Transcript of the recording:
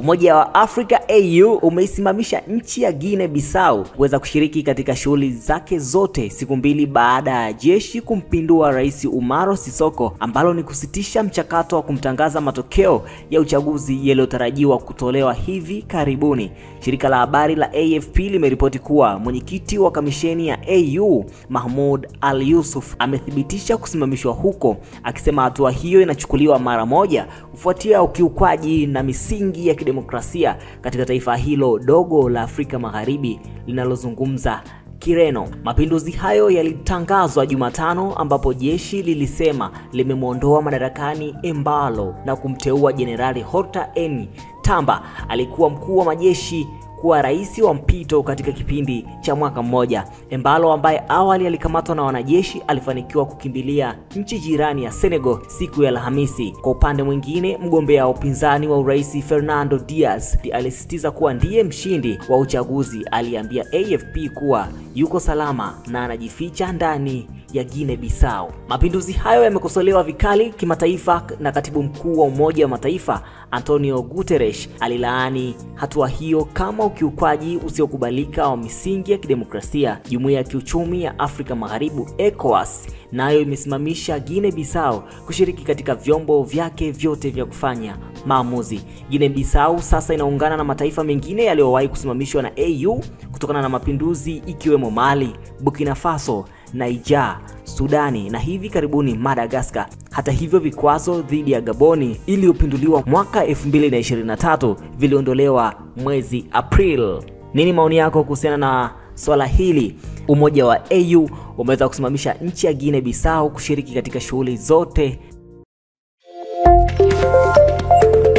Umoja wa Afrika AU umeisimamisha nchi ya Guinea Bissau kuweza kushiriki katika shughuli zake zote siku mbili baada ya jeshi kumpindua Rais Umaro Sissoco, ambalo ni kusitisha mchakato wa kumtangaza matokeo ya uchaguzi yaliyotarajiwa kutolewa hivi karibuni. Shirika la habari la AFP limeripoti kuwa mwenyekiti wa kamisheni ya AU Mahmoud Al Yusuf amethibitisha kusimamishwa huko, akisema hatua hiyo inachukuliwa mara moja kufuatia ukiukwaji na misingi ya kidemokrasia katika taifa hilo dogo la Afrika Magharibi linalozungumza Kireno. Mapinduzi hayo yalitangazwa Jumatano, ambapo jeshi lilisema limemuondoa madarakani Embalo na kumteua Jenerali Horta N. Tamba alikuwa mkuu wa majeshi kuwa rais wa mpito katika kipindi cha mwaka mmoja. Embalo, ambaye awali alikamatwa na wanajeshi, alifanikiwa kukimbilia nchi jirani ya Senegal siku ya Alhamisi. Kwa upande mwingine, mgombea wa upinzani wa urais Fernando Diaz alisisitiza kuwa ndiye mshindi wa uchaguzi. Aliambia AFP kuwa yuko salama na anajificha ndani ya Guinea Bissau. Mapinduzi hayo yamekosolewa vikali kimataifa na katibu mkuu wa Umoja wa Mataifa Antonio Guterres alilaani hatua hiyo kama ukiukwaji usiokubalika wa misingi ya kidemokrasia. Jumuiya ya Kiuchumi ya Afrika Magharibi ECOWAS nayo imesimamisha Guinea Bissau kushiriki katika vyombo vyake vyote vya kufanya maamuzi. Guinea Bissau sasa inaungana na mataifa mengine yaliyowahi kusimamishwa na AU kutokana na mapinduzi, ikiwemo Mali, Burkina Faso, Niger, Sudani na hivi karibuni Madagascar. Hata hivyo, vikwazo dhidi ya Gaboni iliyopinduliwa mwaka 2023 viliondolewa mwezi April. Nini maoni yako kuhusiana na swala hili? Umoja wa AU umeweza kusimamisha nchi ya Guinea Bissau kushiriki katika shughuli zote